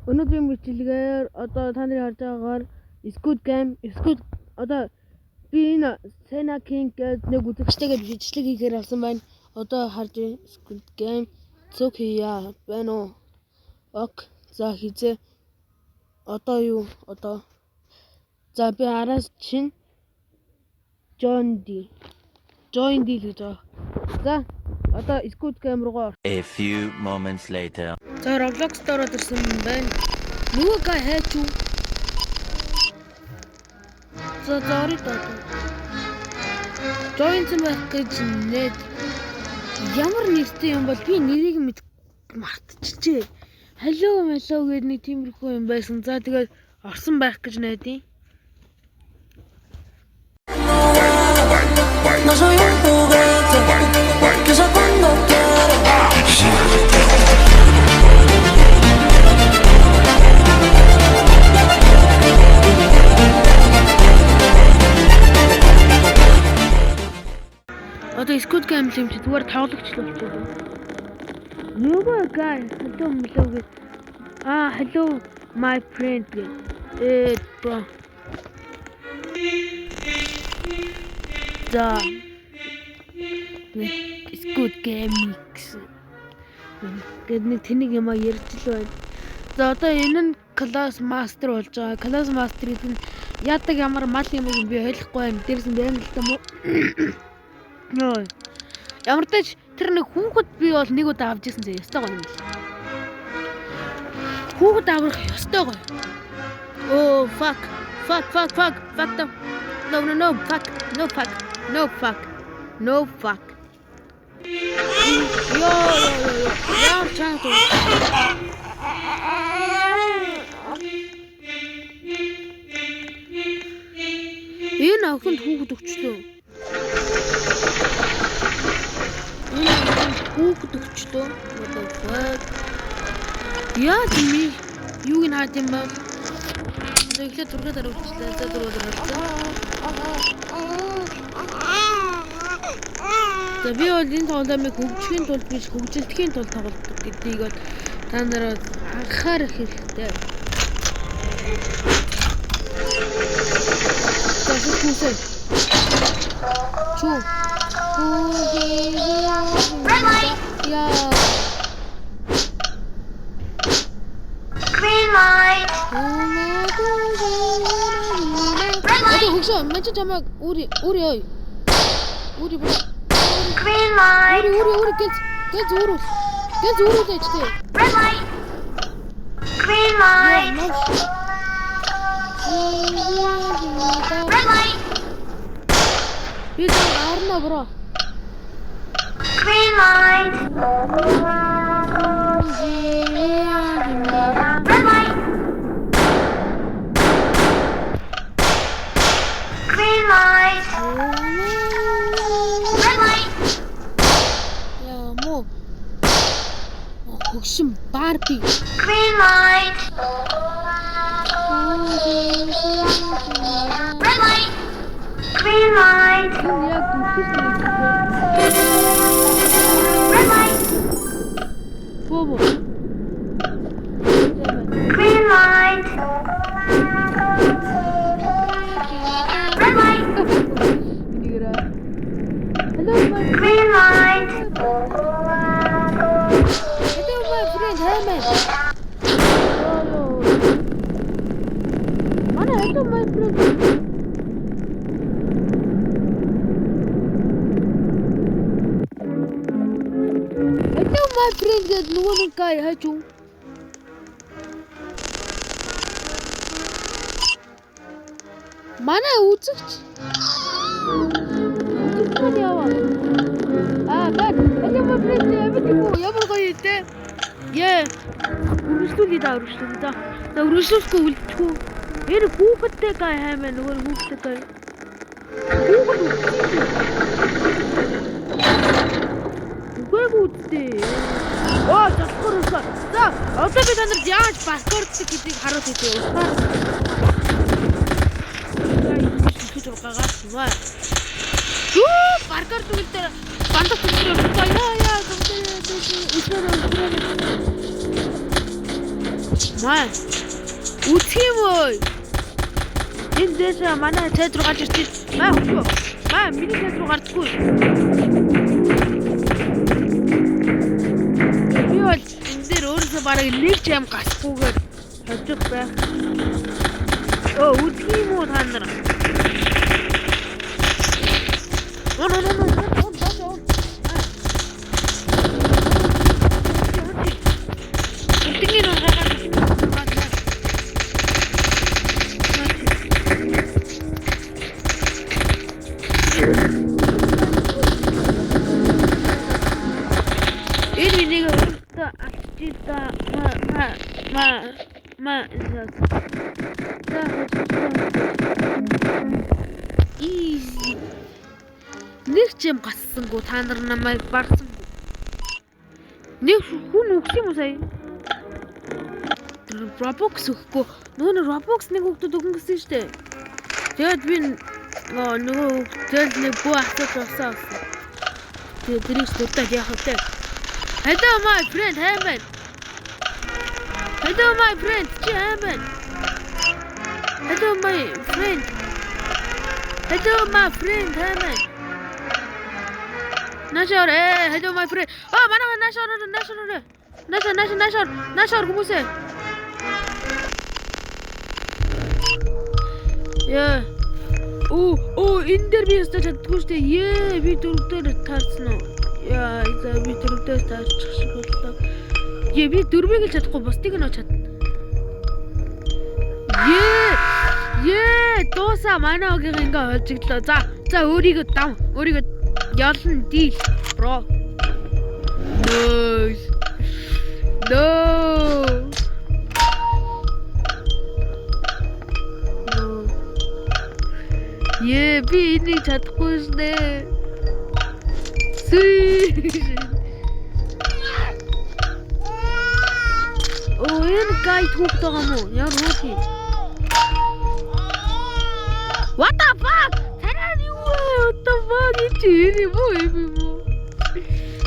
Өнөөдрийн бичлэгээр одоо та нарын харж байгаагаар Squid Game одоо би энэ Sena King гэдэг нэг үзэгчтэйгээ бичлэг хийхээр авсан байна. Одоо харж Squid Game цогья байна уу? Ок. За хийзээ. Одоо юу? Одоо за би араас чинь Join D гэж байгаа. За одоо Squid Game руугаа. A few moments later. За Roblox дээр орсон байна. Нөгөө гай хайч юу? За зориг даа. Join байх гэж нэт. Ямар нэртэй юм бол би нэрийг мартчихжээ. Hello гэдэг нэг тиймэрхүү юм байсан. За тэгээд орсон байх гэж найдیں۔ No soy un juguete que usa cuando quiere. Одоо Squid Game юм чи зүгээр тоглогч л болчихлоо. Нөгөө гай hello гэж hello my friend гэж бро. За Squid Game Mix гэдэг нэг тэнийг юм ярьж л байна. За одоо энэ нь класс мастер болж байгаа. Класс мастер гэдэг нь яадаг ямар мал юм уу би ойлгохгүй байна. Дээрс нь байна л та мó. Нөө. Ямар ч тэр нэг хүүхэд би бол нэг удаа авч ирсэн зэ. Ястай гоё юм л. Хүүхэд аврах ястай гоё. Oh fuck. No fuck. Yo. Яа чанга. Энэ охинд хүүхэд өгчлөө. What the fuck? Яа тийм юу гин хаад юм бэ? Эхлээд зураг дээр өгчлээ. За зураг дээр харсан. За би бол энэ тоглоомыг хөгжихийн тулд биш хөгжилдэхийн тулд тоглодог гэдгийг бол та нараа анхаарах хэрэгтэй. За шүүсээ. Чуу. Red light. Яа. Green light. Red light. 혹시 맨처 자막 우리 어이. 우리 뭐 Green light. 우리 깨지 오르다 있지. Red light. Green light. Red light. 일단 알나 보라. Green light. Red light. Green light. Red light. 야, 뭐 혹시 바비. Green light. Red light. Green light. Red light. 뭐. Green light. Red light. Hello, my Green light. friend, Herman. Hello, my friend. My friend get нөгөө нэг гай хайж уу. Манай үзэгч. Үзэгч яава. Бат. Hello my friend. Ямар гоё те. Үргэлжлүүлээ да. За үргэлжлүүлэхгүй үлдэхгүй. Энэ хүүхэдтэй гай хаймаа нөгөө хүүхэдтэй гай. Үгүй. Засхуурсан. За, одоо би танарт яаж паспорт гэдгийг харуулж өгье. Уусаар. Паркер түгэлдээ бандах түгэлдээ яа. Маа. Үтх юм уу? Энэ дэс манай цайд руу гарч ирчих. Маа хөхгүй. Маа миний цайд руу гардаггүй. Би бол энэ дээр өөрөөсөө бараг нэг ч юм гасахгүйгээр хожих байх. Оо үтх юм уу та нар? Нэг ч юм гассангүй та нар намайг багсангүй. Нэг хүн өгс юм уу сая? Robux өгөхгүй. Нөгөө Robux нэг өгдөд өгөн гэсэн шүү дээ. Тэгээд би нөгөө тэгэл нэг буу асууж авсан. Тэгээд тэрийг дутаад яах вэ? Hello my friend, Haman. Hello my friend, Haman. Hello my friend. Hello my friend, Haman. Nashor, hello my friend. Oh, mana Nashor. Nashor хүмүүсээ. Яа. Энэ дээр би өстөж чаддгүй шүү дээ. Би дөрөвдөр таарсан уу? Яа, би дөрөвдөр таарчих шиг боллоо. Би дөрвийг л чадахгүй, бусдыг нь чадна. Дууса манай огийг ингээ олжиглоо. За өөрийгөө дав. Өөрийгөө ялна дийл, бро. No. Би энийг чадахгүй шнэ. Энэ гай түүхтэй юм уу? Яа руу тийм. What the fuck? Таран юу? What the fuck? Чи юм уу?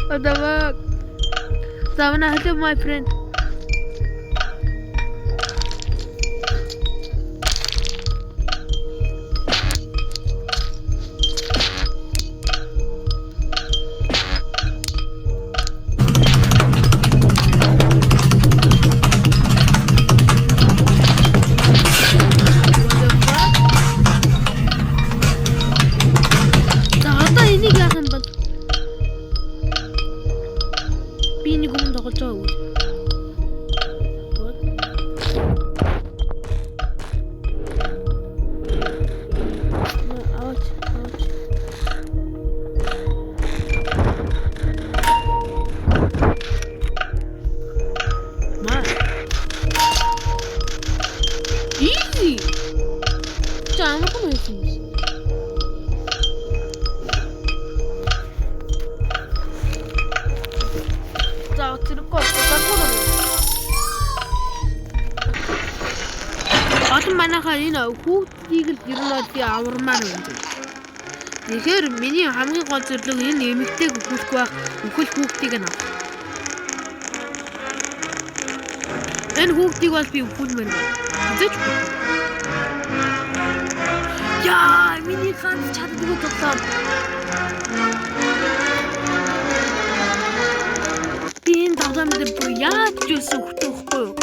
What the fuck? Savana, hello my friend. Хүүхдийг л гэрнээ би авармаар байна. Тэгэхээр миний хамгийн гол зорилго энэ эмэгтэйг өгөх байх. Өхөл хүүхдийг нь авах. Энэ хүүхдийг бол би өхүүлмээр байна. Үзэж үү? Яа, миний ганц чаддгүй тоглоом. Би энэ тоглоомд бүр яаж ч үсэн өгөхгүй юу?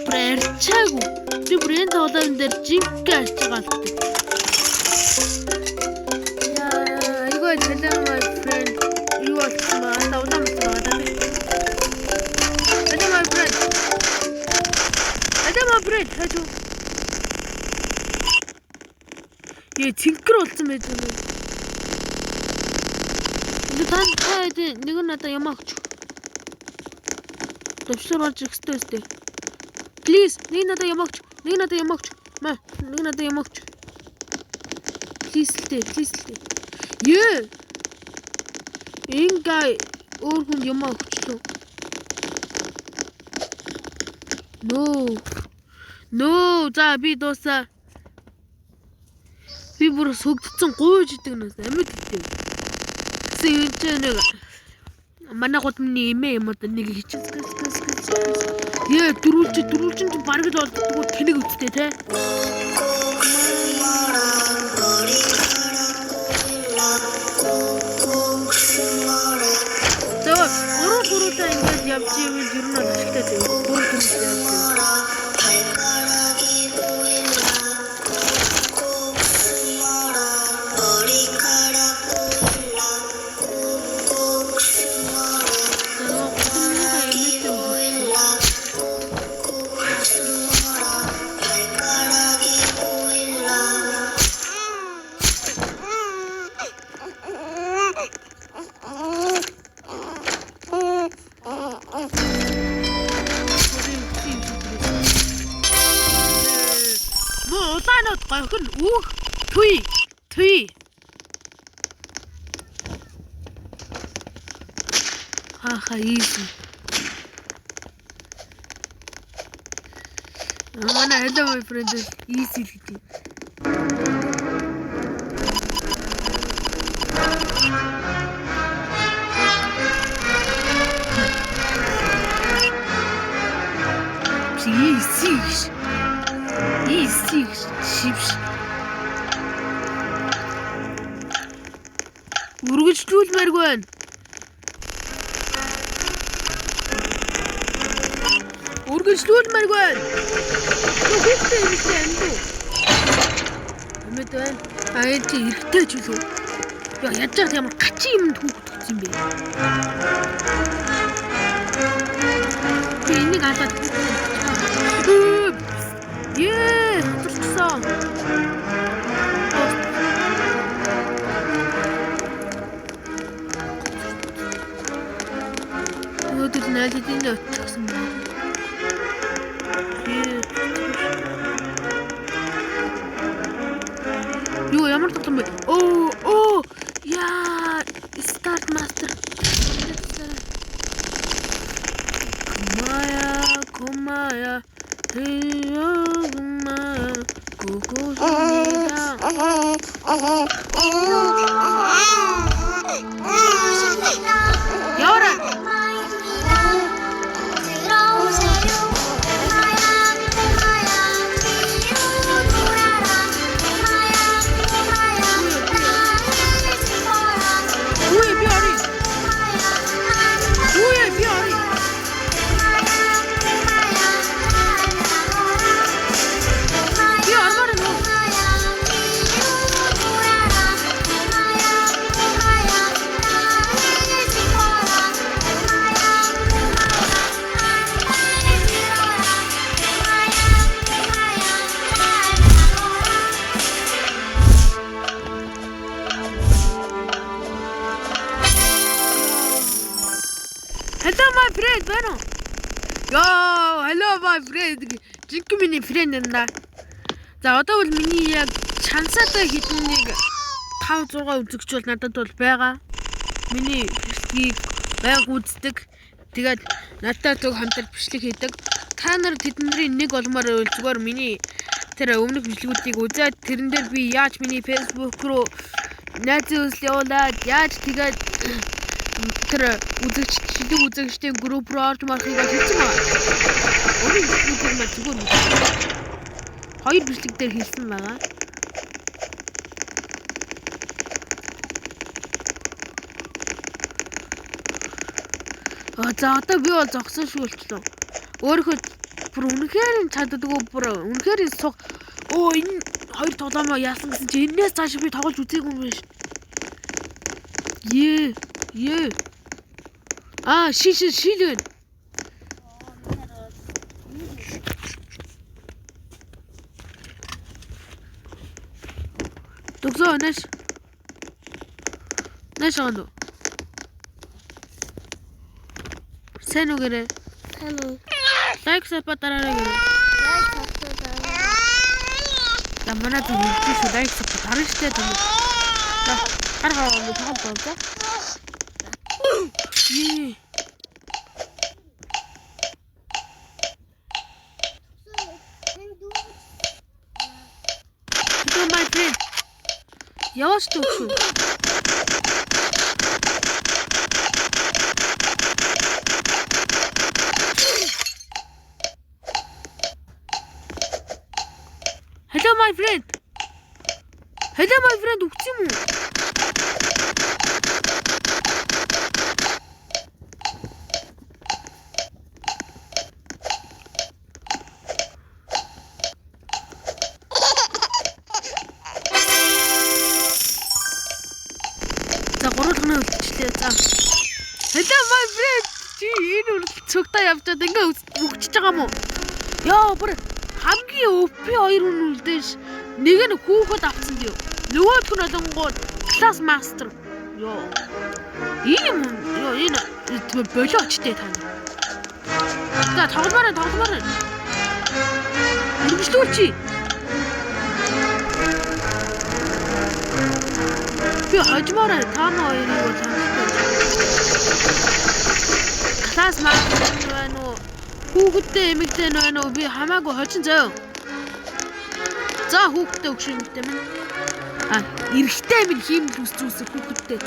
Прэрчаагүй. Би бүрийн тоглоом дээр жинкээ арч байгаа л. Яа, игөө hello my friend. You are my тоглоом дээр. Hello my friend. Hello my friend. Hello. Цэнхэр болсон байж байгаа юм. Энэ танд нэг нь надад юм агч. Төвшөр болж ихтэй өстэй. Please, нэг надад юм агч. Нэг надад юм агч. Ма, нэг надад юм агч. Please л. Ингээ өөр хүн юм агчлаа. No, за би дуусаа. Би бүр сүгдсэн гуйж идэг нас амьд идэг. Сүүч нэг манай гудамны эмээ юм одоо нэг хичээс. Яа дөрүүлчин ч бараг л болдгоо тэнэг үсттэй те. Тэгээ гурваа ингэж явж ивэл ер нь ашигтай тийм. Гурваа явж. Гойхон үх түй хаха easy hello my friend easy гэдэг easy шивш үргэлжлүүлмээргүй байна. Үгүйтэй амдуу. Амд байна. Аяд чи эргэтэй ч үлээ. Яа яаж яах юм гачин юм түүхчихсэн бэ? Би энийг алаад. Турчсан. Өдөр найдын өчсөн байна. Юу ямар тоглоом бэ? Оо яа start master. Kumaya Yora Hello my friend, bueno. Yo, hello my friend. Жинк миний friend нэ. За одоо бол миний яг чансаатай хитэн нэг 5 6 үзэгч бол надад бол байгаа. Миний бичлэгийг байг үздэг. Тэгээд надтай зөв хамтар бичлэг хийдэг. Та нар тэдний нэг олмоор байвал зүгээр миний тэр өмнөх бичлэгүүдийг үзээд тэрэн дээр би яаж миний Facebook руу найз үзэл явуулаад яаж тэгээд тэр үзэгчдийн групп руу орж марахыг хэлсэн байна. Өөрийн бичлэгээр маа зүгээр хоёр бичлэг дээр хэлсэн байгаа. За одоо би бол зогсон шүү болчихлоо. Өөрөө бүр үнэхээр чаддаггүй бүр үнэхээр суг. Энэ хоёр тоглоомоо яасан гэсэн чи энэс цааш би тоглож үзээгүй юм байна. Шилэн. Тогсоо нэш андо. Сайн уу гэрэ? Hello. Лайк сапатараа гэрэ. Тамана тийм лайк сапатараа штэ тийм. Харгаа нэг тоглоом байна. Hello my friend. Яваач төгшөө. my friend. Hello my friend үгцэн юм уу? За гурван үлдчихлээ. За. Hello my friend. Чи энэ үргэлж цогтаа явчаад ингээ үгчиж байгаа юм уу? Яа, бүр хамгийн өвпи хоёр хүн үлдээш. Нэг нь хүүхэд авцсан дий. Нөгөөх нь олонгууд класс мастер. Йоо. Ийм ёо энэ болоочтой тань. За тогломоор. Үргэлжлүүлчихье. Би хожмоор таамаа хоёрыг бол класс мастер байна уу? Хүүхэдтэй эмэгтэй байна уу? Би хамаагүй хочин заяа. За хүүхэдтэй өгшөмтэй минь. Эрэгтэй минь хиймэл үсчүүсэ хүүхэдтэй.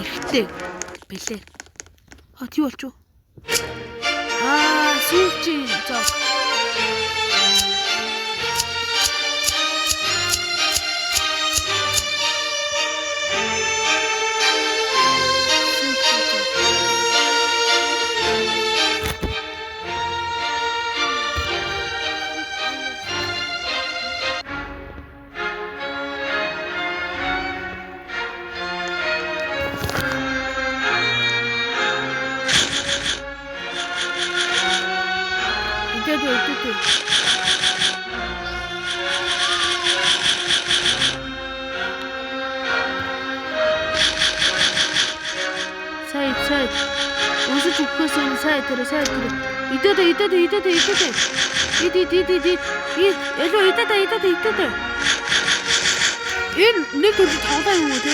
Эрэгтэй бэлээ. Тий болчих. Сүүлчийн за. Идэдэ. Сайд. Уншиж өгөхөөс энэ сайд тэр. Идэдэ. Элөө идэдэ. Энэ нэг үл тоглоо юм уу те?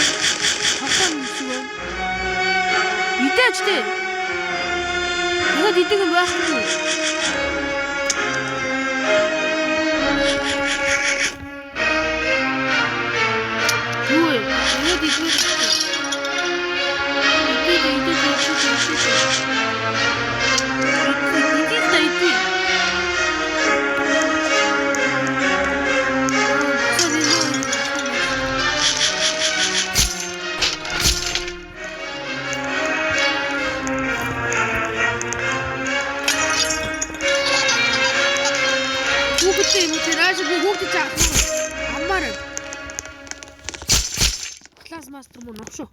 Тоглоо юм шиг байна. Идэж те. Тэгээд идэг юм байхгүй. Хүүхдээ юм тэрэж би хүүхдээ чаа. Аммаар. Класс мастер мөн огшоо.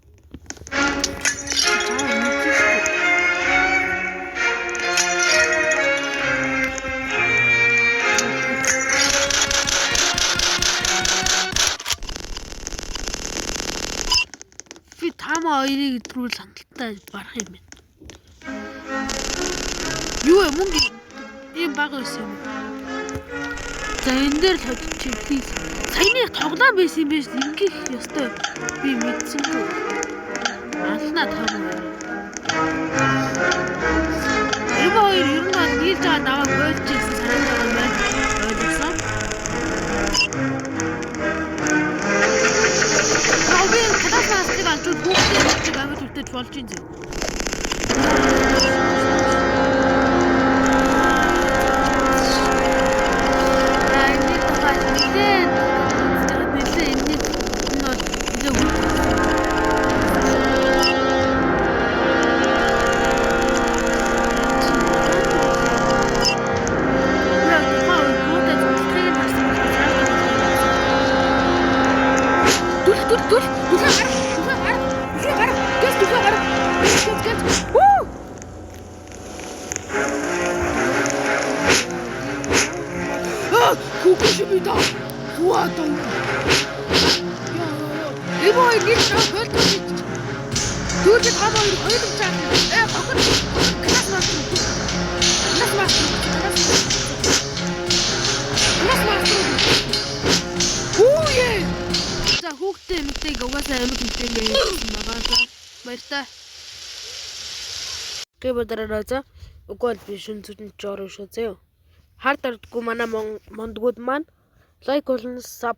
Би таамаа хоёрыг идрүүл хангалттай барах юм байна. Юу юм мөнгө ийм бага байсан юм. За энэ дээр л hodчих please. Саяны тоглоом байсан юм биш ингэх ёстой. Би мэдсэнгүй. Ална таамаа. Энэ хоёр ер нь нийлж байгаа даваа бойлж ирсэн санаад байгаа юм байна. Ойлгосон? Би класс мастер алж хүүхдээ амт үлдээж болж юм зү. Хүүхшибида. Хуатоо. Эбой нэг хөлтөж. Дүүрэг хамаа ойлгож чаа. Хогор. Класс мастер. Хүүе. За хүүхдээ мэдээ угаасаа амьд мэдээ байгаа. Баяртай. Гэвдараа угол бишэн зүтэн жоор шээ. Хард ардгүй манай мондгууд маань лайк болон саб